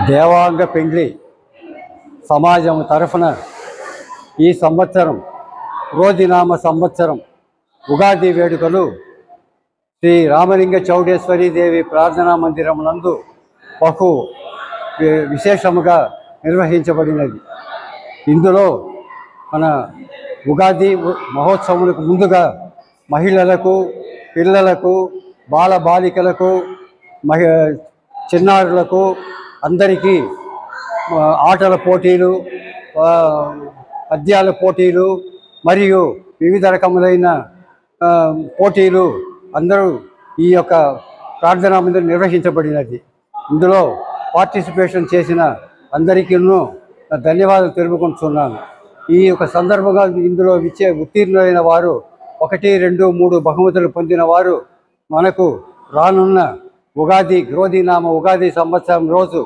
దేవాంగ పెండ్లి సమాజం తరఫున ఈ సంవత్సరం క్రోధినామ సంవత్సరం ఉగాది వేడుకలు శ్రీ రామలింగ చౌడేశ్వరి దేవి ప్రార్థనా మందిరం నందు బహు విశేషముగా నిర్వహించబడినది. ఇందులో మన ఉగాది మహోత్సవాలకు ముందుగా మహిళలకు, పిల్లలకు, బాలబాలికలకు, చిన్నారులకు అందరికీ ఆటల పోటీలు, పద్యాల పోటీలు మరియు వివిధ రకములైన పోటీలు అందరూ ఈ యొక్క ప్రార్థనా మందిరం నిర్వహించబడినది. ఇందులో పార్టిసిపేషన్ చేసిన అందరికీ ధన్యవాదాలు తెలుపుకుంటున్నాను. ఈ యొక్క సందర్భంగా ఇందులో ఉత్తీర్ణులైన వారు 1, 2, 3 బహుమతులు పొందిన వారు మనకు రానున్న క్రోధినామ ఉగాది సంవత్సరం రోజు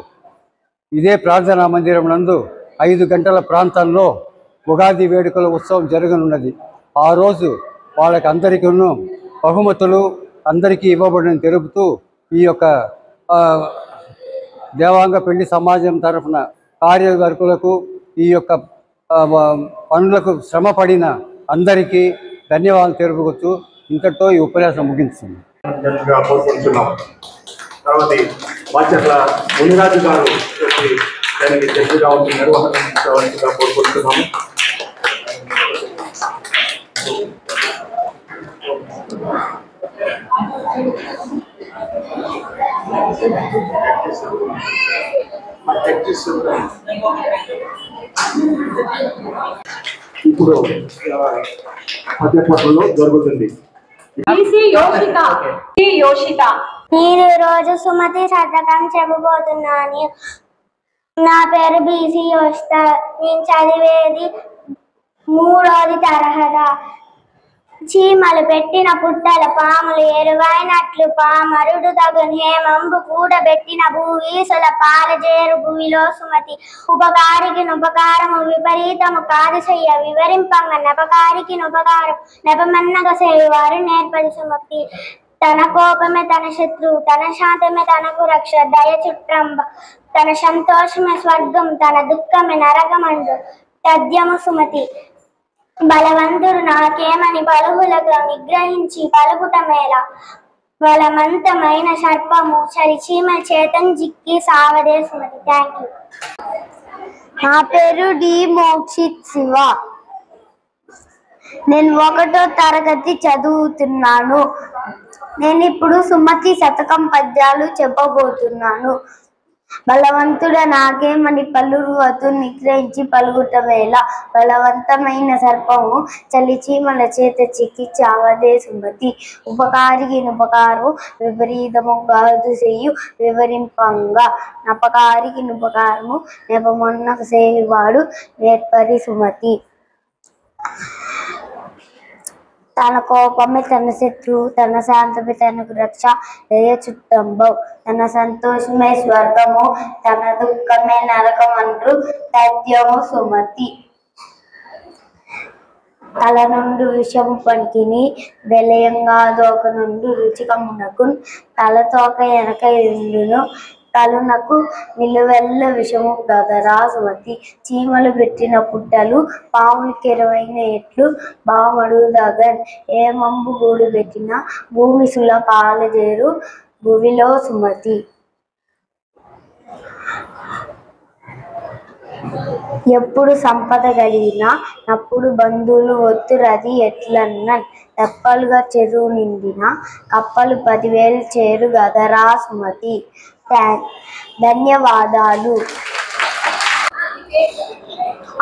ఇదే ప్రార్థనా మందిరం నందు 5 గంటల ప్రాంతంలో ఉగాది వేడుకల ఉత్సవం జరగనున్నది. ఆ రోజు వాళ్ళకి అందరికీ బహుమతులు అందరికీ ఇవ్వబడిన తెలుపుతూ ఈ యొక్క దేవాంగ పెళ్లి సమాజం తరఫున కార్యవర్కులకు, ఈ యొక్క పనులకు శ్రమపడిన అందరికీ ధన్యవాదాలు తెలుపుతూ ఇంతటితో ఈ ఉపన్యాసం ముగించింది. తర్వాత బాధ్యతల మునిరాజు గారు దానికి జడ్జిగా నిర్వహించవలసిగా కోరుకుంటున్నాము. ఇప్పుడు మధ్యపట్లో జరుగుతుంది. నేను ఈరోజు సుమతి శతకం చెప్పబోతున్నాను. నా పేరు బీసీ యోషిత. నేను చదివేది 3వ తరగతి. చీమలు పెట్టిన పుట్టల పాములు ఎరువైనట్లు పామరుడు తగును హేమంబు కూడబెట్టిన భూవీసుల పాలజేరు భూమిలో సుమతి. ఉపకారికి నుపకారము విపరీతము కాదు చెయ్య వివరింపంగ నెపకారికి నుపకారం నెపమన్నగ సేవారు నేర్పది సుమతి. తన కోపమే తన శత్రువు, తన శాంతమే తనకు రక్ష. దయ చుట్రంబ తన సంతోషమే స్వర్గం, తన దుఃఖమే నరకమండు తద్యము సుమతి. బలవంతుడు నాకేమని బలుగులకు నిగ్రహించి పలుకుట మేళ. బలవంతమైన సర్పము చలిచీమ చేతం జిక్కి సావదే సుమతి. Thank you. నా పేరు డి మోక్షిత్ శివ. నేను 1వ తరగతి చదువుతున్నాను. నేను ఇప్పుడు సుమతి శతకం పద్యాలు చెప్పబోతున్నాను. బలవంతుడ నాకేమని పలురువతు నిగ్రహించి పలుకుట వేళ. బలవంతమైన సర్పము చలిచీమల చేత చిక్కి చావదే సుమతి. ఉపకారికి నుపకారము విపరీతము కాదు చెయ్యు వివరింపంగా నపకారికి నుపకారము నెపమొన్నక సేవాడు నేర్పది సుమతి. తన కోపమే తన శత్రువు, తన శాంతమే తనకు రక్ష. దయ చుట్టంబవు తన సంతోషమే స్వర్గము, తన దుఃఖమే నరకమండ్రు తథ్యము సుమతి. తల నుండి విషము పనికిని వెలయంగా దోక నుండి రుచికమునకు. తలతోక వెనక ఎండును తలునకు నిలువెల్ల విషము గదరా సుమతి. చీమలు పెట్టిన పుట్టలు పాములు కెరవైన ఎట్లు బామడుదగన్. ఏమంబు గూడు పెట్టిన భూమిసుల పాలజేరు భూమిలో సుమతి. ఎప్పుడు సంపద కలిగినా నప్పుడు బంధువులు ఒత్తురది ఎట్లన్నన్. తెప్పలుగా చెరువు నిండిన కప్పలు 10,000 చేరు గదరా సుమతి. ధన్యవాదాలు.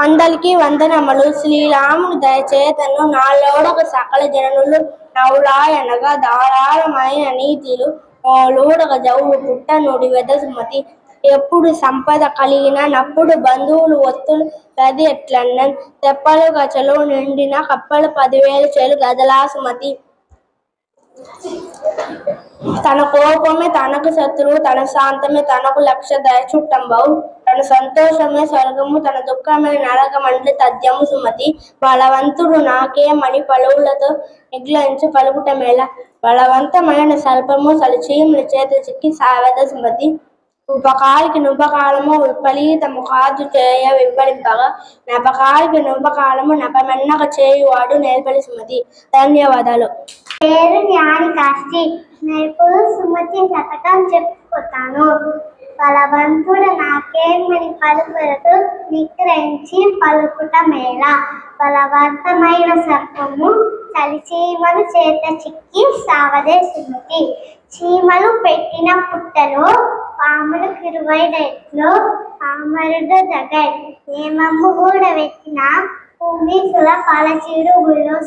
అందరికీ వందనములు. శ్రీరాముడు దయచేతను నాలోడక సకల జనులు నవ్వులాయనగా ధారాళమైన నీతిలు మోలోడక జవులు పుట్ట నుడి వెద సుమతి. ఎప్పుడు సంపద కలిగిన నప్పుడు బంధువులు ఒత్తులు గది ఎట్లన్నన్. తెప్పలుగా చెలువు నిండిన కప్పలు 10,000 చేరు గదలా సుమతి. తన కోపమే తనకు శత్రువు, తన శాంతమే తనకు లక్ష్య. దయ చుట్టంబవు తన సంతోషమే స్వర్గము, తన దుఃఖమే నరకమండ్రి తథ్యము సుమతి. బలవంతుడు నాకేమని పలువులతో నిగ్రహించి పలుకుట మేళ. బలవంతమైన సర్పము చలిచీమల చేత చిక్కి సావద సుమతి. ఉపకారికి నుపకాలము విపరీతము కాదు చేయ వివరింపగా నపకారికి నుపకాలము నపమెన్నక చేయువాడు నేర్పలి సుమతి. ధన్యవాదాలు. పేరు జ్ఞాని కాస్తి. నేర్పుడు సుమతి శతకం చెప్పుకుంటాను. బలవంతుడు నాకేమని పలుకులతో నిగ్రహించి పలుకుట మేళ. బలవంతమైన సర్పము చలిచీమలు చేత చిక్కి సావదే సుమతి. చీమలు పెట్టిన పుట్టలో పాములు కిరువైనట్లు పామరుడు దగ్గర. నేమమ్ము కూడా వెతికిన భూమి సుల పాలచీడు గుళ్ళో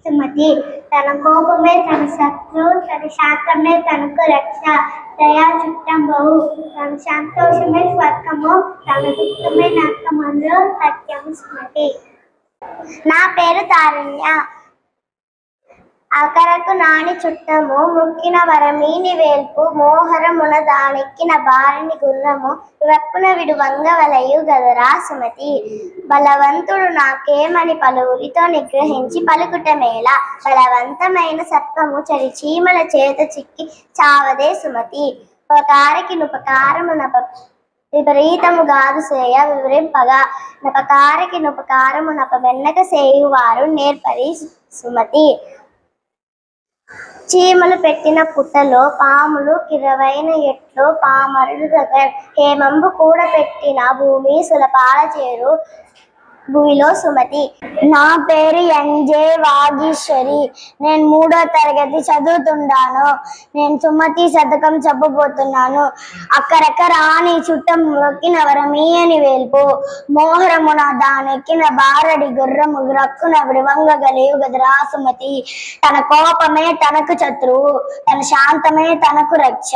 సుమతి. తన కోపమే తన శత్రు, తన శాంతమే తనకు రక్ష. దయా చుట్టం బహు. తన సంతోషమే స్వర్గము, తన దుఃఖమే నరకమందు సత్యము సుమతి. నా పేరు తారుణ్య. అకరకు నాని చుట్టము మృక్కిన వరమీని వేల్పు మోహరమున దానెక్కిన బారిని గుర్రము రక్కున విడు వంగవలయు గదరా సుమతి. బలవంతుడు నాకేమని పలువురితో నిగ్రహించి పలుకుట మేళ. బలవంతమైన సర్పము చలి చీమల చేత చిక్కి చావదే సుమతి. ఉపకారికి నుపకారము విపరీతము గాదు సేయ వివరింపగా నపకారికి నుపకారము నప వెన్నక సేయువారు నేర్పరి సుమతి. చీమలు పెట్టిన పుట్టలో పాములు కిరవైన ఎట్లు పామరుడు దగ్గర. హేమంబు కూడా పెట్టిన భూమి సులపాల చేరు భూమిలో సుమతి. నా పేరు ఎన్జే వాగీశ్వరి. నేను 3వ తరగతి చదువుతున్నాను. నేను సుమతి శతకం చెప్పబోతున్నాను. అక్కరక్క రాని చుట్టం మొక్కిన వరమీయని వేల్పు మోహరమున దానెక్కిన బారడి గుర్రము రక్కున విడవంగ గలియు గదరా సుమతి. తన కోపమే తనకు శత్రువు, తన శాంతమే తనకు రక్ష.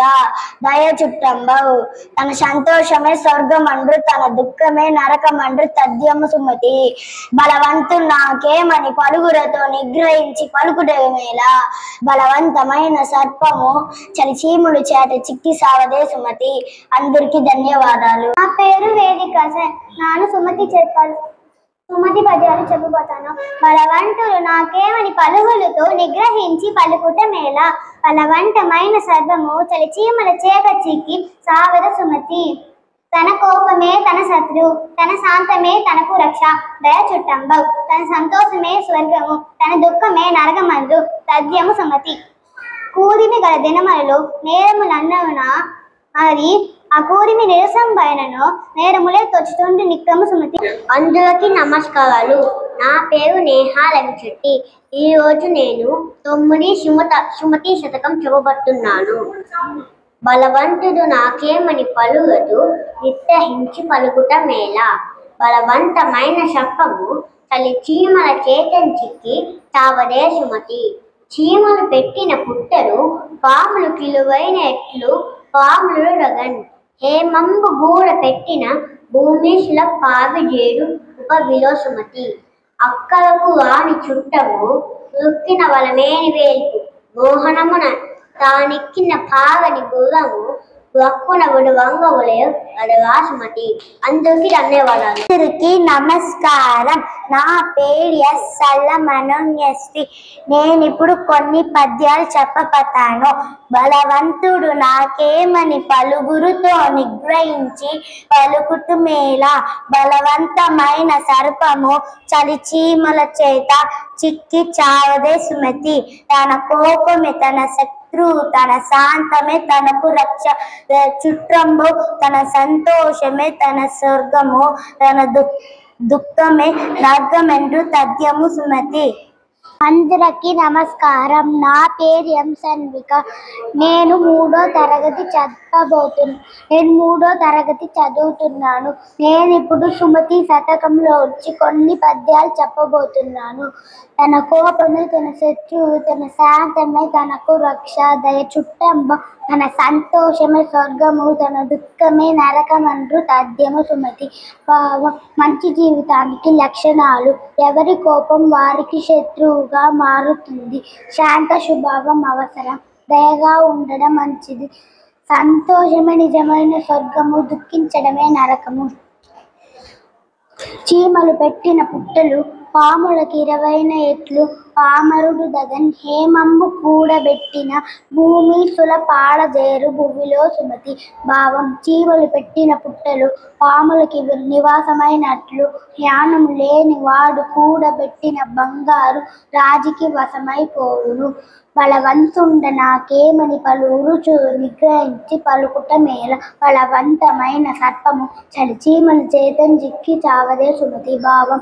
దయ చుట్టంబవు. తన సంతోషమే స్వర్గమండ్రు, తన దుఃఖమే నరకమండ్రు తథ్యము సుమతి. బలవంతు నాకేమని పలుగురతో నిగ్రహించి పలుకుట మేళ. బలవంతమైన సర్పము చలిచీములు చేత చిక్కి సావదే సుమతి. అందరికీ ధన్యవాదాలు. నా పేరు వేదిక. నాను సుమతి పద్యాలు చెప్పబోతాను. బలవంతుడు నాకేమని పలుగులతో నిగ్రహించి పలుకుట మేళ. బలవంతమైన సర్పము చలిచీమల చేత చిక్కి సావద సుమతి. తన కోపమే తన శత్రువు, తన శాంతమే తనకు రక్ష. దయ చుట్టంబవు. తన సంతోషమే స్వర్గము, తన దుఃఖమే నరకమందు తథ్యము సుమతి. కూరిమి గల దినములలో నేరములన్నవున అది ఆ కూరిమి నిరసంబైనను నేరములే తొచ్చుతుండి నిక్కము సుమతి. అందరికీ నమస్కారాలు. నా పేరు నేహా లవిచెట్టి. ఈ రోజు నేను 9 సుమతి శతకం చెప్పబడుతున్నాను. బలవంతుడు నాకేమని పలుగదు నిగ్రహించి పలుకుట మేళ. బలవంతమైన సర్పము చలి చీమల చేతన్ చిక్కి చావదే సుమతి. చీమలు పెట్టిన పుట్టలు పాములు కిలువైన ఎట్లు పాములు రగన్. హేమంబు గూడ పెట్టిన భూమిశుల పావిజేడు ఉపవిలో సుమతి. అక్కలకు రాని చుట్టము రుక్కిన వలమేని వేల్పు మోహనమున తానెక్కిన పాగని గుర్రము రక్కున విడు వంగవలయు గదరా సుమతి. అందరికీ ధన్యవాదాలు. అందరికీ నమస్కారం. నా పేరు ఎస్ సల్లమనోన్యశ్రీ. నేను ఇప్పుడు కొన్ని పద్యాలు చెప్పబోతాను. బలవంతుడు నాకేమని పలుగురుతో నిగ్రహించి పలుకుటు మేళ. బలవంతమైన సర్పము చలిచీమల చేత చిక్కి చావదే సుమతి. తన కోపమే తన శత్రువు, తన శాంతమే తనకు రక్ష. చుట్టంబు. తన సంతోషమే తన స్వర్గము, తన దుఃఖమే నరకమెండ్రు తథ్యము సుమతి. అందరికీ నమస్కారం. నా పేరు ఎం సన్విక. నేను 3వ తరగతి చదువుతున్నాను. నేను ఇప్పుడు సుమతి శతకంలో వచ్చి కొన్ని పద్యాలు చెప్పబోతున్నాను. తన కోపమే తన శత్రువు, తన శాంతమే తనకు రక్ష. దయ చుట్టంబ. తన సంతోషమే స్వర్గము, తన దుఃఖమే నరకమండ్రు తథ్యము సుమతి. మంచి జీవితానికి లక్షణాలు. ఎవరి కోపం వారికి శత్రువుగా మారుతుంది. శాంత స్వభావం అవసరం. దయగా ఉండడం మంచిది. సంతోషమే నిజమైన స్వర్గము, దుఃఖించడమే నరకము. చీమలు పెట్టిన పుట్టలు పాములకి 20 ఎట్లు పామరుడు దగన్ హేమంబు కూడబెట్టిన భూమి సులపాడజేరు భువిలో సుమతి. భావం చీమలు పెట్టిన పుట్టలు పాములకి నివాసమైనట్లు జ్ఞానము లేని వాడు కూడబెట్టిన బంగారు రాజుకి వశమైపోవును. బలవంతుండ నాకేమని పలువురు నిగ్రహించి పలుకుట మేల. బలవంతమైన సర్పము చలిచీమల చేతను చిక్కి చావదే సుమతి. భావం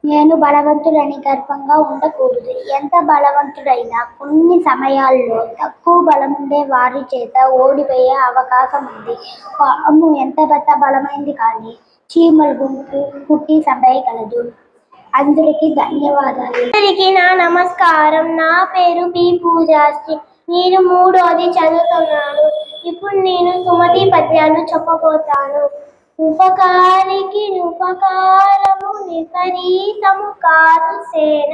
నేను బలవంతుడని గర్వంగా ఉండకూడదు. ఎంత బలవంతుడైనా కొన్ని సమయాల్లో తక్కువ బలముండే వారి చేత ఓడిపోయే అవకాశం ఉంది. పాము ఎంత పెద్ద బలమైంది కానీ చీమలు గుంపు పుట్టి సంపేయగలదు. అందరికీ ధన్యవాదాలు. అందరికీ నా నమస్కారం. నా పేరు పి పూజాశ్రీ. నేను 3వది చదువుతున్నాను. ఇప్పుడు నేను సుమతి పద్యాలు చెప్పబోతాను. ఉపకారికి ఉపకారము విపరీతము కాదు సేన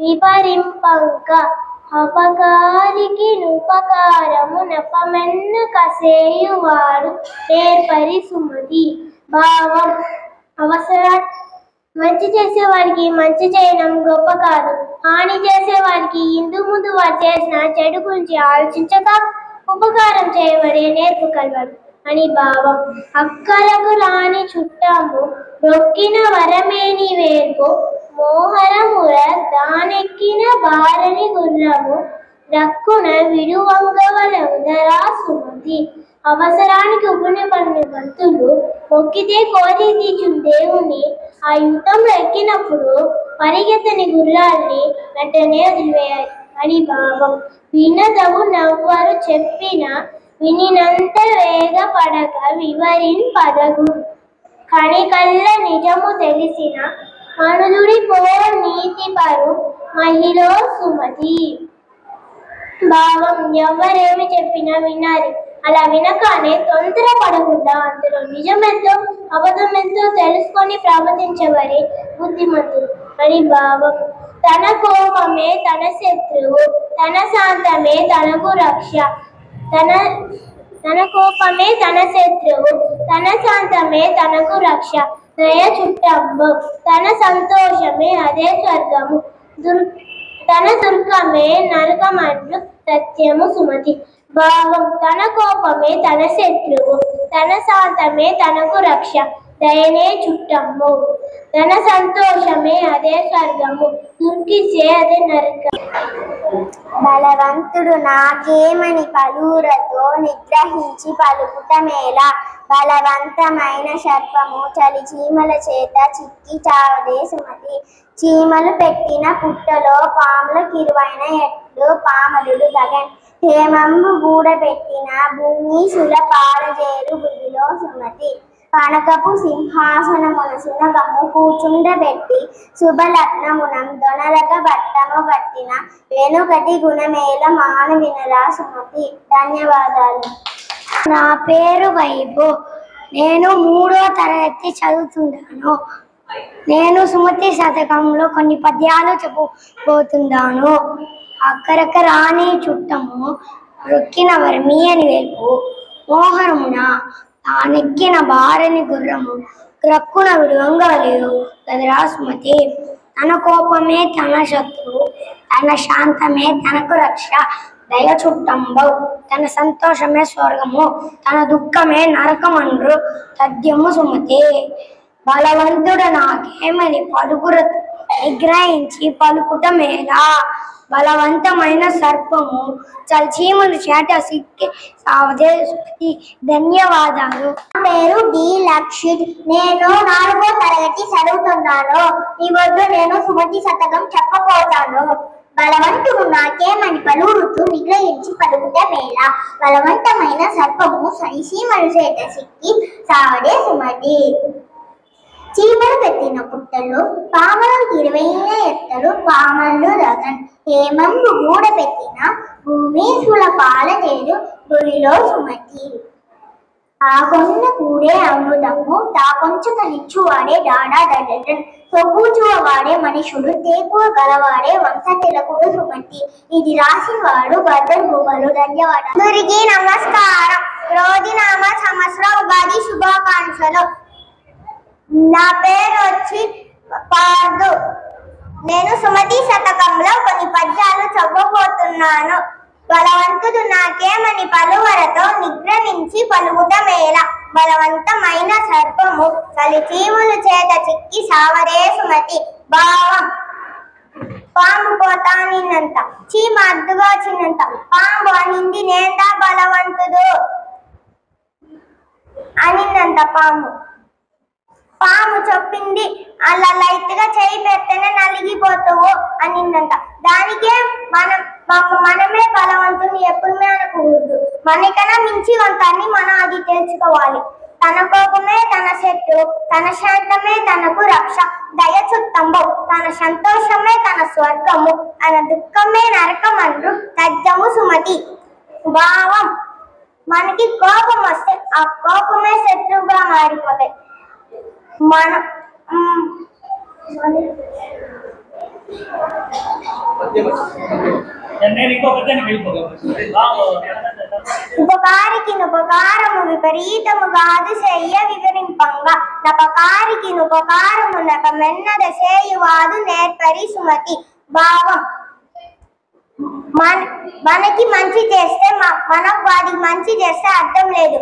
విపరింపంక. అపకారికి ఉపకారము నపమెన్ను కసేయువాడు ఏర్పరి సుమతి. భావం మంచి చేసేవారికి మంచి చేయడం గొప్ప కాదు. హాని చేసేవారికి ఇందు ముందు వారు చేసిన చెడు గురించి ఆలోచించక ఉపకారం చేయబడే నేర్పు కలవాడు అని భావం. అక్కలకు రాని చుట్టము రొక్కిన వరమేని వేర్పు మోహరముర దానెక్కిన బారని గుర్రము రక్కున విడువంగవలదరా సుమతి. అవసరానికి ఉపయోగపడిన భక్తులు మొక్కితే కోరి తీర్చు దేవుని ఆ యుద్ధంలో ఎక్కినప్పుడు పరిగెత్తని గుర్రాల్ని వెంటనే వదిలివేయాలి అని భావం. వినదవు నవ్వరు చెప్పిన వినినంత వేగ పడక వివరింపదగు. కనికల్ల నిజము తెలిసిన మనుజుడి పో నీతి పరు మహిళ సుమతి. భావం ఎవరేమి చెప్పినా వినాలి. అలా వినకానే తొందర పడకుండా అందులో నిజమెంతో అబద్ధమెంతో తెలుసుకొని ప్రవర్తించవరి బుద్ధిమంతుడు అని భావం. తన కోపమే తన శత్రువు, తన శాంతమే తనకు రక్ష. తన కోపమే తన శత్రువు, తన శాంతమే తనకు రక్ష. దయ చుట్టంబు, తన సంతోషమే అదే స్వర్గము. తన దుర్గమే నరకమంటు సత్యము సుమతి. భావం తన కోపమే తన శత్రువు, తన శాంతమే తనకు రక్ష. దయనే చుట్టము, తన సంతోషమే అదే స్వర్గము. దుర్గిసే అదే నరకం. బలవంతుడు నాకేమని పలువురతో నిగ్రహించి పలుకుట మేల. బలవంతమైన సర్పము చలి చీమల చేత చిక్కి చావదే సుమతి. చీమలు పెట్టిన పుట్టలో పాములకు ఇరువైన ఎట్లు పామరుడు దగన్ హేమంబు గూడబెట్టిన భూమి సులపాడజేరు భువిలో సుమతి. కనకపు సింహాసనమున సునగము కూర్చుండబెట్టి శుభలగ్నమునం దొనలక బట్టము కట్టిన వెనుకటి గుణమేల మానవినరా సుమతి. ధన్యవాదాలు. నా పేరు వైభవ్. నేను 3వ తరగతి చదువుతున్నాను. నేను సుమతి శతకంలో కొన్ని పద్యాలు చెప్పబోతున్నాను. అక్కరక రాని చుట్టము రొక్కిన వరమీయని వేల్పు మోహరమున తానెక్కిన బారని గుర్రము క్రక్కున విడువంగవలేవు గదరా సుమతి. తన కోపమే తన శత్రువు, తన శాంతమే తనకు రక్ష. దయ చుట్టంబవు, తన సంతోషమే స్వర్గము, తన దుఃఖమే నరకమండ్రు తథ్యము సుమతి. బలవంతుడు నాకేమని పలుకురతో నిగ్రహించి పలుకుట మేలా. బలవంతమైన సర్పము చల్చీమలు చేట సిక్కి సావదే సుమతి. ధన్యవాదాలు. నా పేరు డి లక్షిత్. నేను 4వ తరగతి చదువుతున్నాను. ఈ రోజు నేను సుమతి శతకం చెప్పబోతాను. బలవంతుడు నాకేమని పలువురుతూ నిగ్రహించి పలుకుట మేల. బలవంతమైన సర్పము చలిచీమల చేత సిక్కి సావదే సుమతి. చీమలు పెట్టిన పుట్టలు పాములకు ఇరువైన ఎత్తలు పామరుడు దగన్ హేమంబు గూడబెట్టిన భూమి సులపాడజేరు భువిలో సుమతి. ఆ కొన్న కూడే అమృతము తాకొంచక నిచ్చువాడే డాడా దడన్ సొగూచువాడే మనుషుడు తేకువ గలవాడే వంశ తిలకుడు సుమతి. ఇది రాసినవాడు గద్దర్ గోపాలు. ధన్యవాదాలు. అందరికీ నమస్కారం. రోజునామ సంవత్సర ఉగాది శుభాకాంక్షలు. నా పేరు వచ్చి పార్దు. నేను సుమతి శతకంలో కొన్ని పద్యాలు చదవబోతున్నాను. బలవంతుడు నాకేమని పలువరతో నిగ్రహించి పలుకుట మేల. బలవంతమైన సర్పము చలిచీములు చేత చిక్కి సావరే సుమతి. భావం: పాము పోతానిన్నంత, చీమ అడ్డుగా వచ్చినంత, పాము అనింది నేందా బలవంతుడు అనిందంత పాము. పాము చెప్పింది అలా లైట్ గా చేయి పెడితేనే నలిగిపోతావు అనిందంట. దానికే మనమే బలవంతుని ఎప్పుడు అనకూడదు. మనకన్నా మించి వంతాన్ని మనం అది తెలుసుకోవాలి. తన కోపమే తన శత్రు, తన శాంతమే తనకు రక్ష. దయ చుట్టంబు తన సంతోషమే తన స్వర్గము, తన దుఃఖమే నరకమండ్రు తజ్జము సుమతి. భావం: మనకి కోపం వస్తే ఆ కోపమే శత్రువుగా మారిపోతాయి. ఉపకారికి ఉపకారము విపరీతము కాదు చెయ్య వివరింపంగా, నపకారికి ఉపకారము నపమెన్నద చేయువాదు నేర్పరి సుమతి. భావం: మనకి మంచి చేస్తే మనం వాడికి మంచి చేస్తే అర్థం లేదు.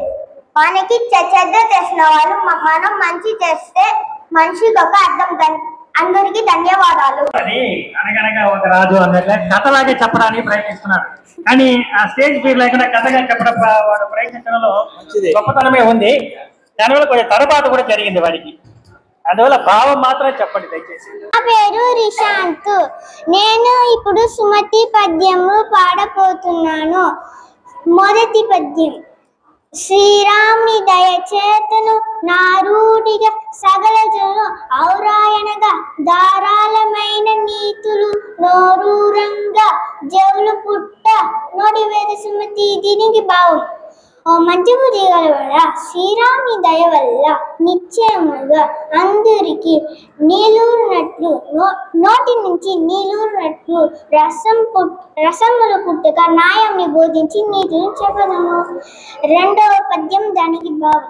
మనకి చెడ్డ చేసిన వాళ్ళు మనం మంచి చేస్తే మనిషికి ఒక అర్థం. అందరికి ధన్యవాదాలు. అనగనగా ఒక రాజు అన్నట్లే కథలాగే చెప్పడానికి ప్రయత్నిస్తున్నాడు. కానీ ఆ స్టేజ్ ఫీర్ లేకుండా కథగా చెప్పడం వాడు ప్రయత్నించడంలో గొప్పతనమే ఉంది. దానివల్ల కొంచెం తరపాటు కూడా జరిగింది వాడికి. అందువల్ల భావం మాత్రం చెప్పండి దయచేసి. నా పేరు రిషాంత్. నేను ఇప్పుడు సుమతి పద్యము పాడపోతున్నాను. మొదటి పద్యం: శ్రీరాముని దయచేతను నారూడిగా సగల జను ఔరాయనగా ధారాళమైన నీతులు నోరూరంగా జవులు పుట్ట నోడి వేద సుమతి. దీనికి భావం: ఓ మంచి బుద్ధి గలవాడా, శ్రీరాముని దయ వల్ల నిశ్చయముగా అందరికి నీలూరినట్లు నోటి నుంచి నీలూరినట్లు రసములు పుట్టుక న్యాయంని బోధించి నీతిని చెప్పదము. రెండవ పద్యం దానికి భావం: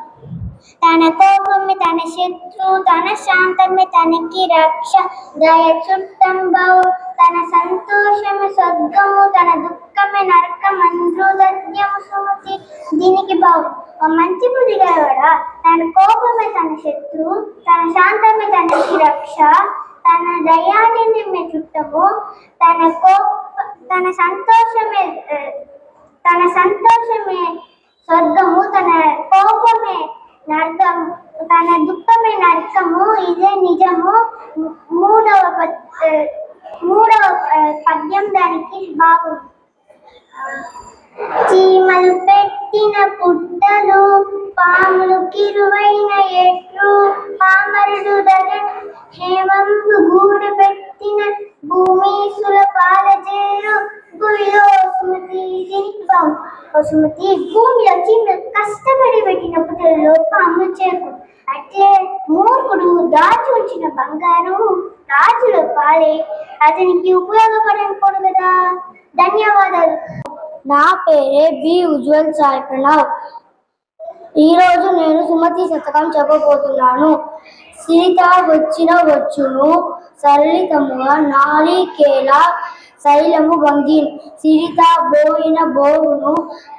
తన కోపమే తన శత్రు, తన శాంతమే తనకి రక్ష. దయ చుట్టంబవు తన సంతోషమే స్వర్గము, తన దుఃఖమే నరకమండ్రు తజ్జము సుమతి. దీనికి భావం: మంచి బుద్ధి గలవాడా, తన కోపమే తన శత్రు, తన శాంతమే తనకి రక్ష. తన దయాన్ని చుట్టము, తన సంతోషమే స్వర్గము, తన కోపమే నరకము, తన దుఃఖమే నరకము. ఇదే నిజము. మూడవ పద్యం దానికి భావం: చీమలు పెట్టిన పుట్టలు పాములు కిరువైన ఎట్లు, పామరుడు దగన్ హేమంబు గూడు పెట్టిన భూమీసుల పాలజేరు గుడిలో సుమతి. దీనికి భావం: సుమతి, భూమిలో చీమలు కష్టపడి పెట్టిన పుట్టలలో పాములు చేరు. అయితే మూర్ఖుడు దాచి ఉంచిన బంగారం రాజుల పాలే, అతనికి ఉపయోగపడకూడదు కదా. ధన్యవాదాలు. నా పేరే బి ఉజ్వల్ సాయి ప్రణవ్. ఈరోజు నేను సుమతి శతకం చెప్పబోతున్నాను. సీత వచ్చిన వచ్చును సరళితముగా నాలికేల శైలము భంగి, సిరిత బోయిన బోవును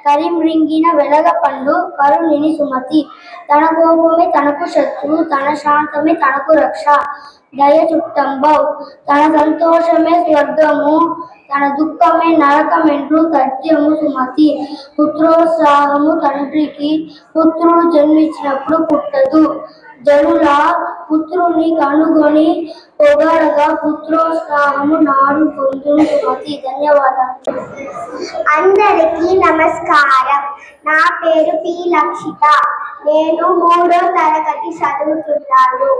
కరిమ్రింగిన వెలగ పండు కరుణిని సుమతి. తన కోపమే తనకు శత్రు, తన శాంతమే తనకు రక్ష. దయ చుట్టంబౌ తన సంతోషమే స్వర్గము, తన దుఃఖమే నరకమెండ్రు తథ్యము సుమతి. పుత్రోత్సాహము తండ్రికి, పుత్రుడు జన్మించినప్పుడు పుట్టదు. జనుల పుత్రుని కనుగొని పొగడగా పుత్రోత్సాహము నాడు పొందును సుమతి. ధన్యవాదాలు. అందరికీ నమస్కారం. నా పేరు పి లక్షిత. నేను 3వ తరగతి చదువుతున్నాను.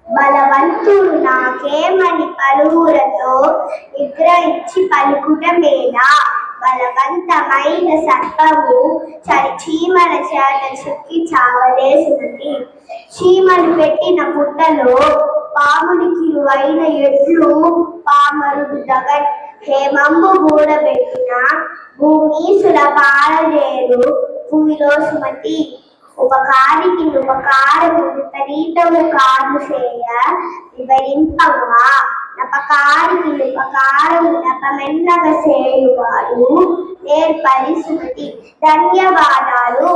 బలవంతుడు నాకేమని పలువురతో నిగ్రహించి పలుకుట మేల. బలవంతమైన సర్పము చీమల చేత చిక్కి చావదే సుమతి. చీమలు పెట్టిన పుట్టలో పామునికి ఇరువైన ఎట్లు, పామరుడు దగన్ హేమంబు గూడబెట్టిన భూమీసుల పాలజేరు భూమిలో సుమతి. ఉపకారికి ఉపకారము విపరీతము కాదు చేయ వివరింపంగా, అపకారము నెపమెన్నగ చేయువాడు నేర్పరి సుమతి. ధన్యవాదాలు.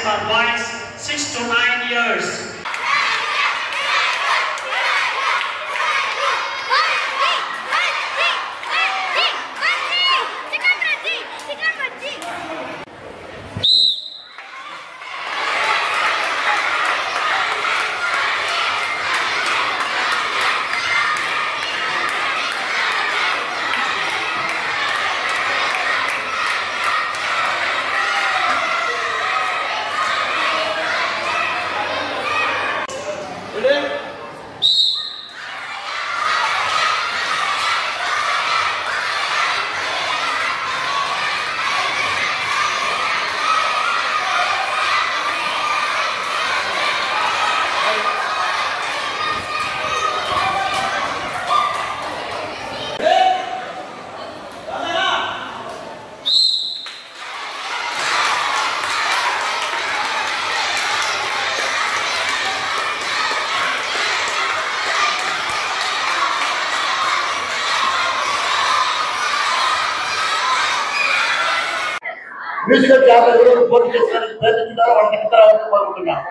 for boys 6 to 9 years. Musical channel ఎవరు పోటీ చేస్తారని ప్రయత్నించారో వాళ్ళకి ఇతర కోరుకుంటున్నాం.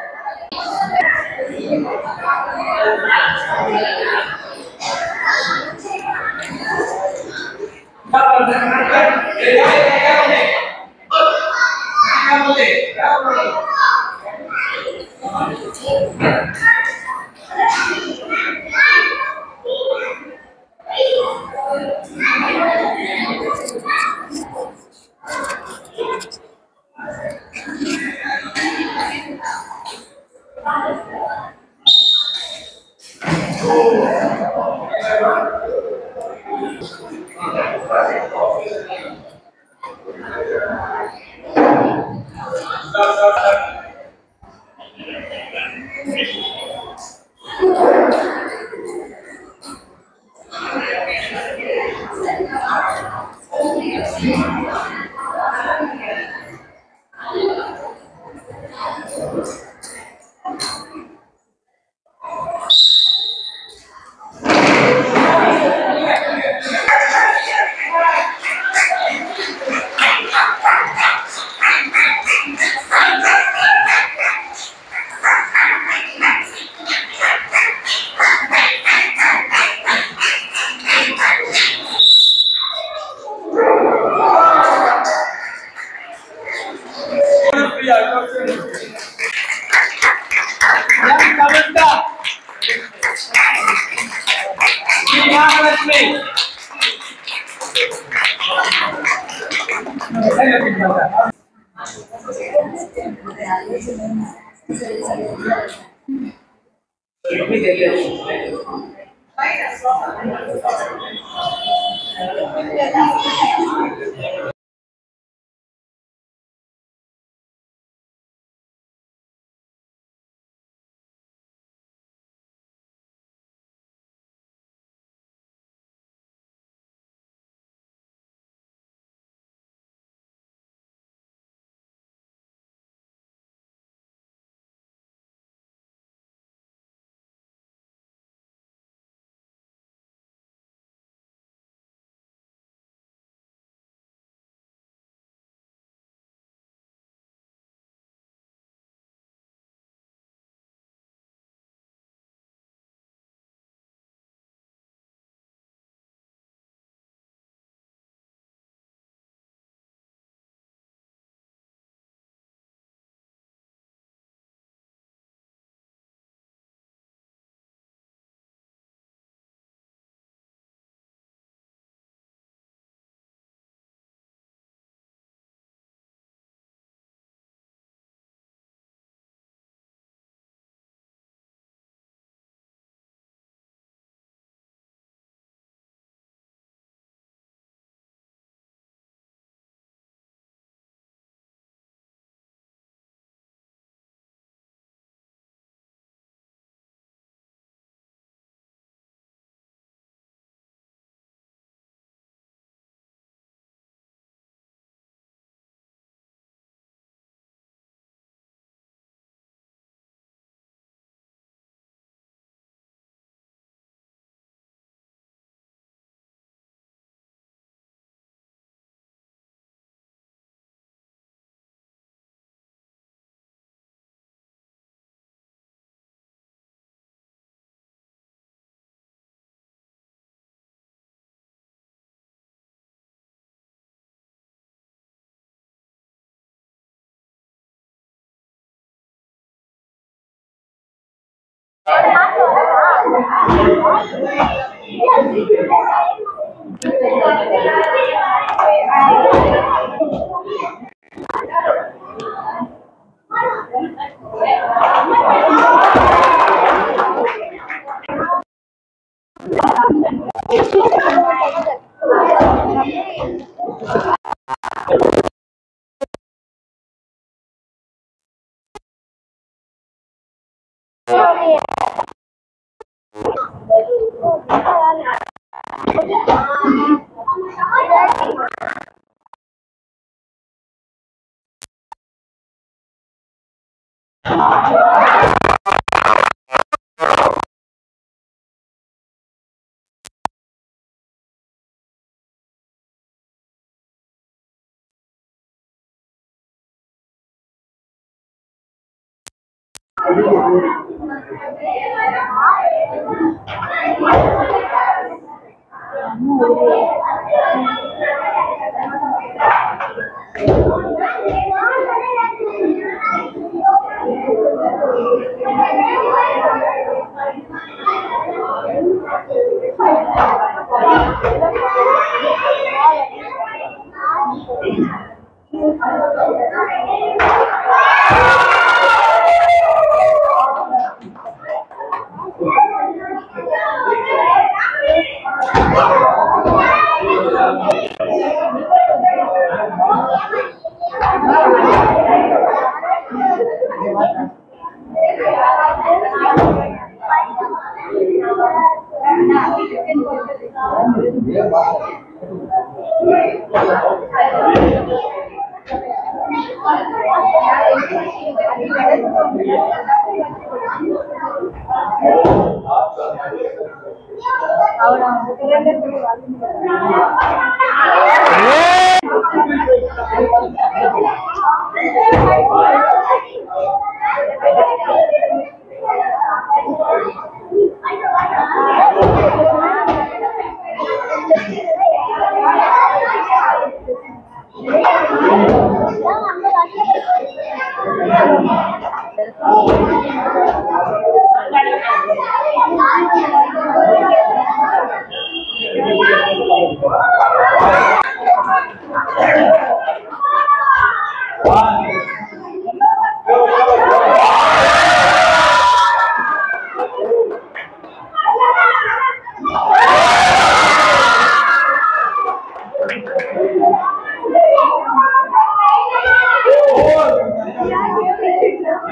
నాగలక్ష్మి.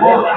Okay,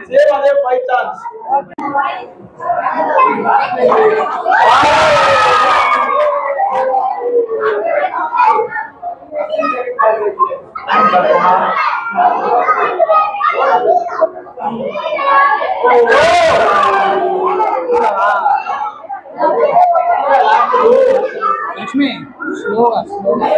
సేమ్ అదే 5 ఛాన్స్ లక్ష్మి స్లోగా స్లోగా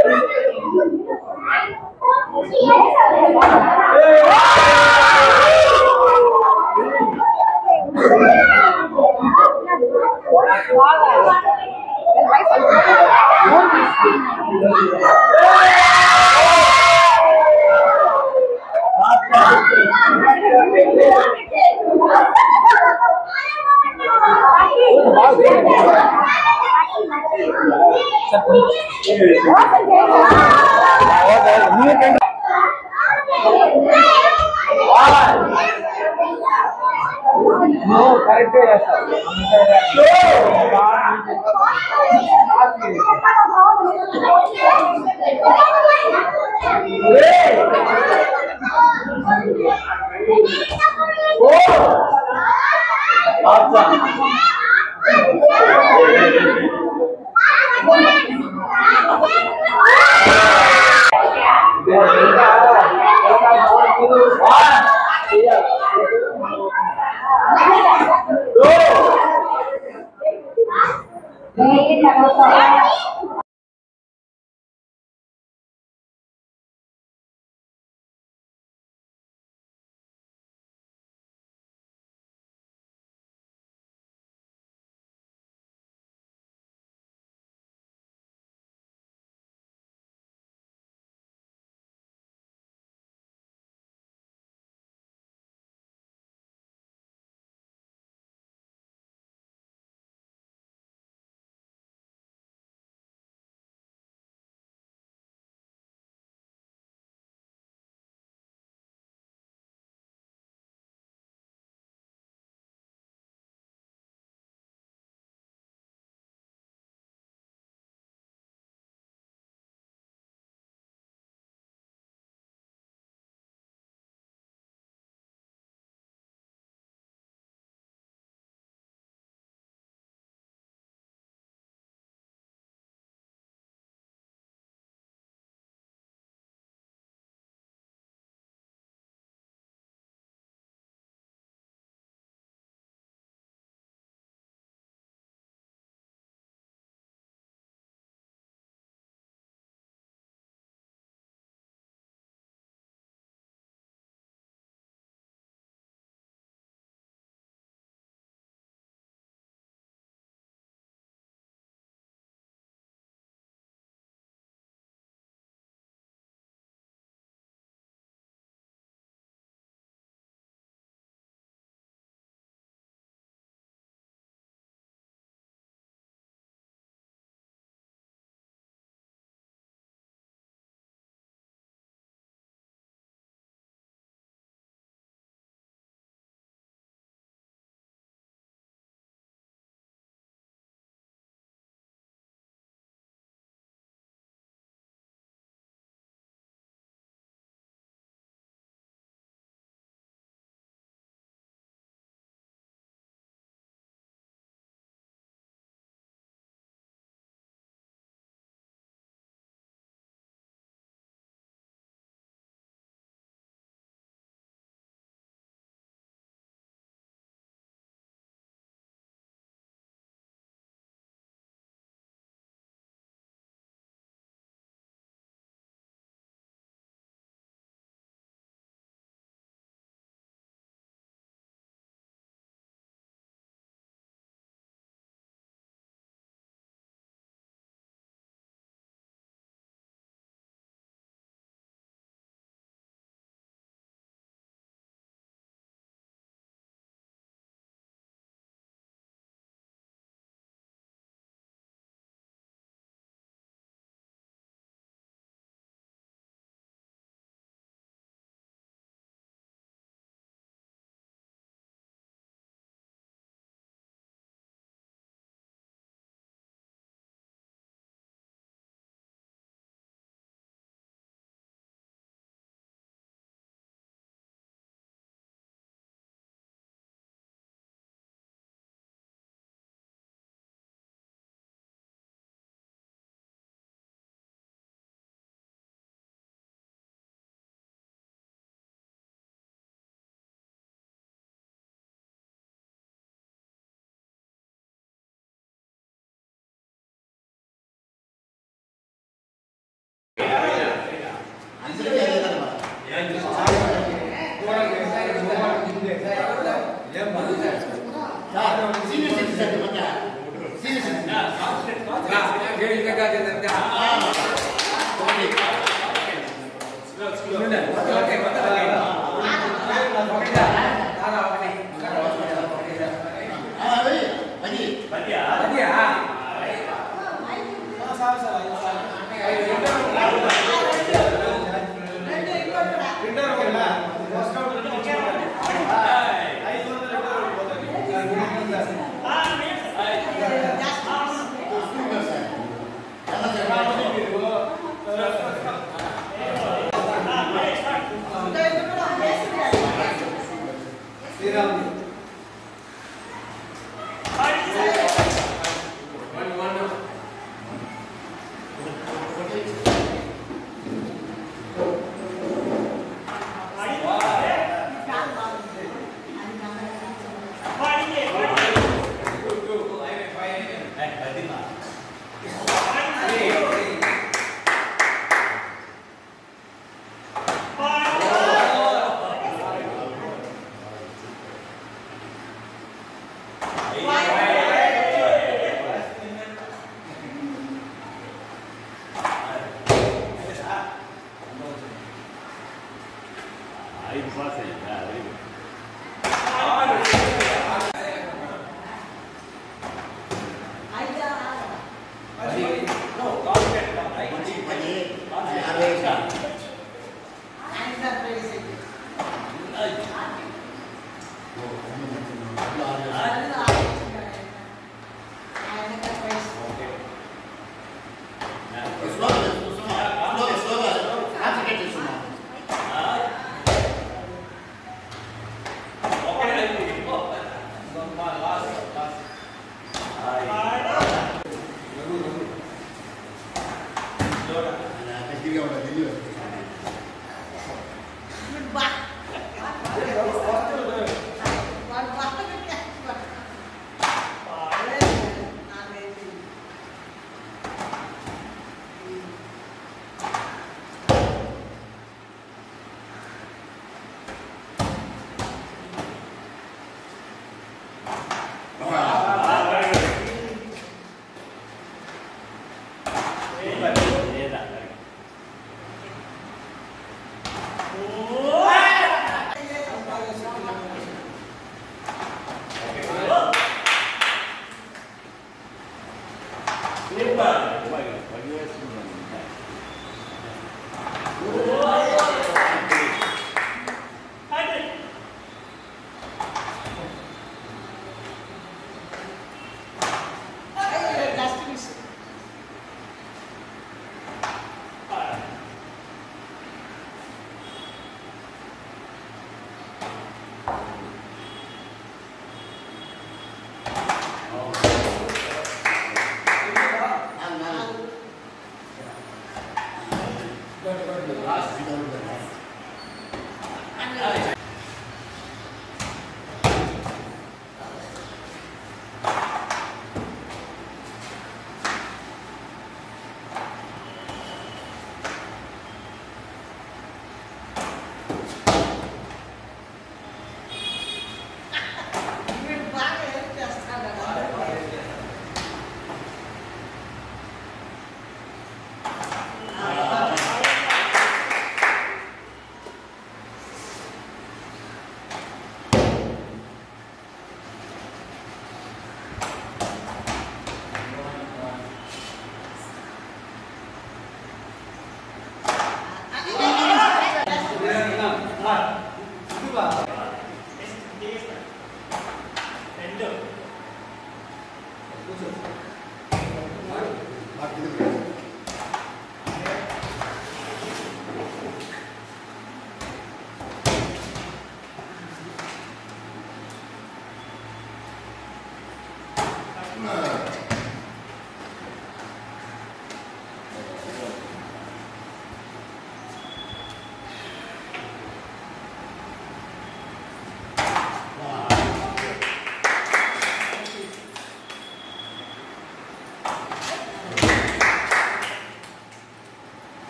కరెక్ట్ సీనియర్ సిటిజన్ మధ్య సీనియర్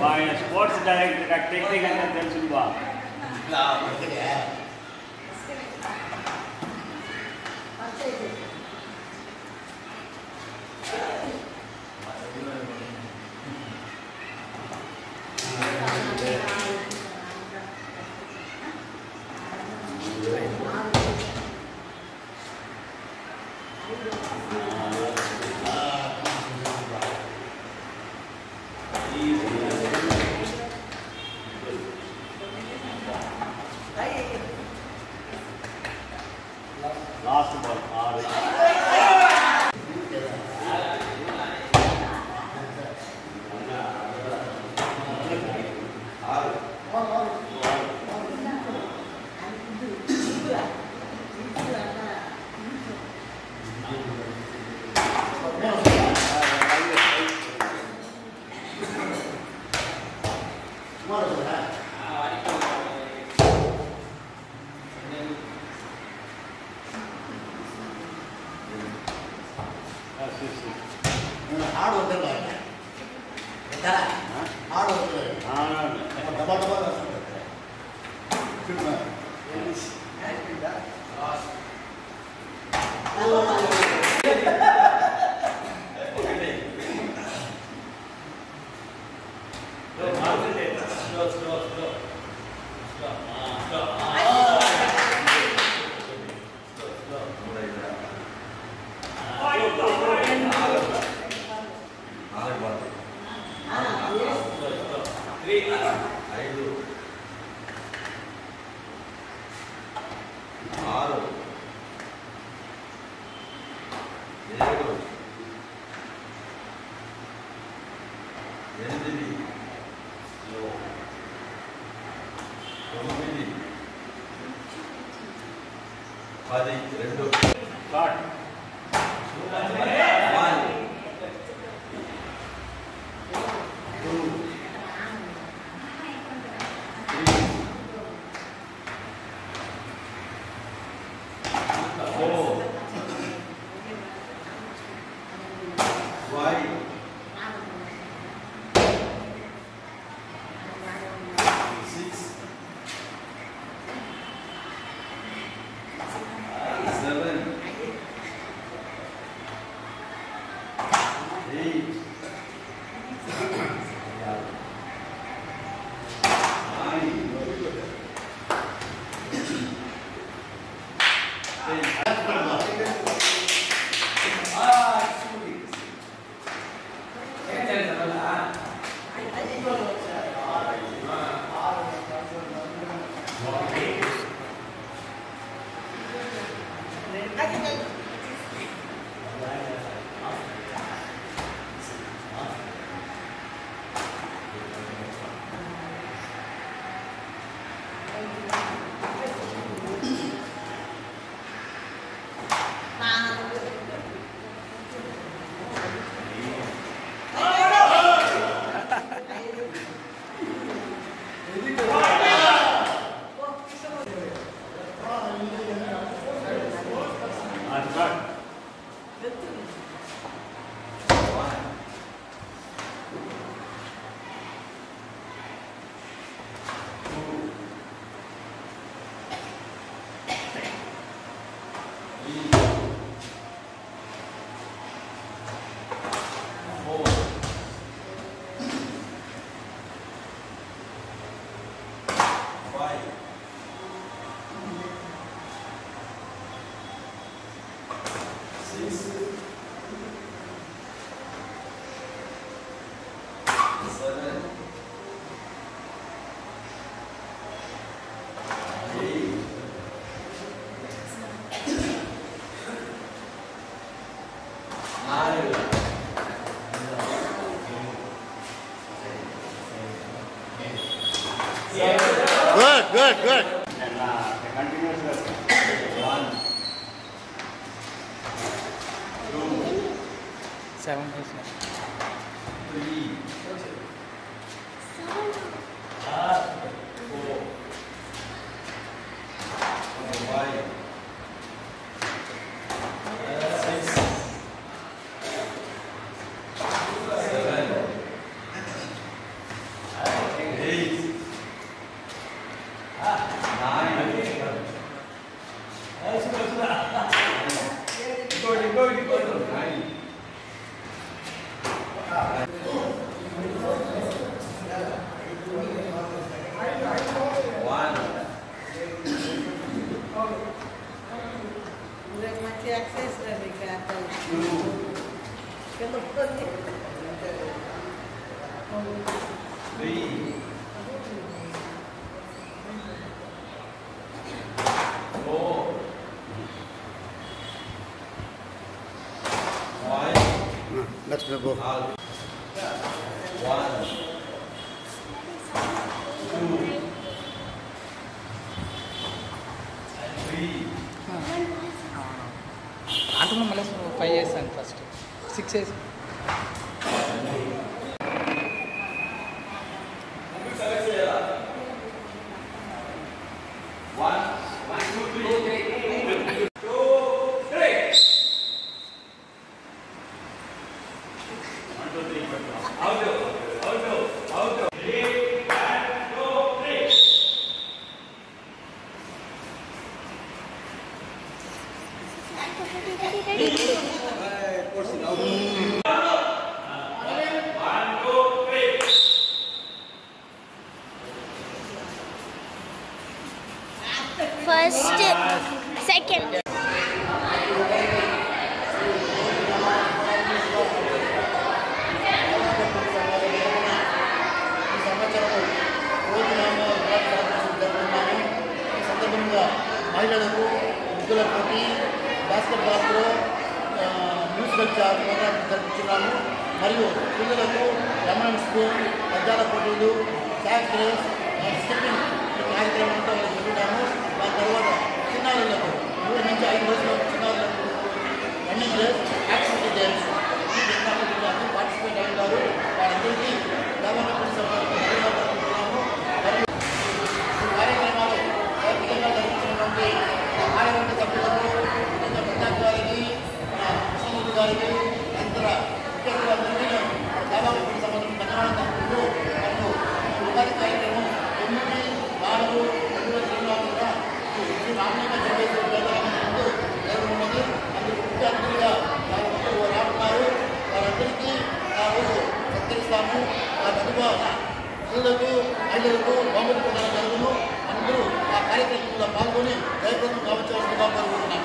ఆయన స్పోర్ట్స్ డైరెక్టర్ టెక్నిక్ అంటే తెలుసు బా last ball 6 Good, good. Continuous. 1, 2, 7 3, 4, 5, 6, 7, 8, 9. Let's go. 1, 2, 3. అంటున్నాం మళ్ళీ 5 years అని ఫస్ట్ 6 years. First, second. మహిళలకు ముగ్గుల పోటీ బాస్కెట్బాల్లో మ్యూజికల్ చార్ జరుపుతున్నాము మరియు పిల్లలకు రమణ స్కూల్ పద్యాల పోటీలు సాక్ రేస్ స్కిప్పింగ్ కార్యక్రమంతో జరుగుతాము. దాని తర్వాత చిన్నారులకు 3 నుంచి 5 రోజుల చిన్నారులకు రన్నింగ్ రేస్ యాక్టివిటీ గేమ్స్ ఈ పార్టిసిపేట్ అయ్యారు. వాళ్ళందరికీ గవర్నమెంట్ ధన్యవాదాలు. మరియు ఈ కార్యక్రమాలు విధంగా జరుగుతున్నటువంటి కార్యవర్గ సభ్యులకు ప్రతాప్ గారికి కృష్ణమూర్తి గారికి ఇతర ముఖ్యులందరికీ గవర్నమెంట్ సంబంధించిన ధన్యవాదాలు. మరియు ఉపాధి కార్యక్రమం 9, 4, 2024 శ్రీ రామలింగ చంద్రేశ్వర ముందు జరుగుతున్నది. అందుకు ముఖ్య అతిథిగా రానున్నారు. వారందరికీ ఆ రోజు సత్కరిస్తాము. ఆ తదుపరి పిల్లలకు మహిళలకు బహుమతి ప్రదానం జరుగును. అందరూ ఆ కార్యక్రమంలో పాల్గొని జయప్రదం కావచ్చుగా కోరుకుంటున్నాం.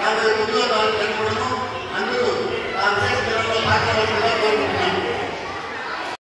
59లో 4 కనపడము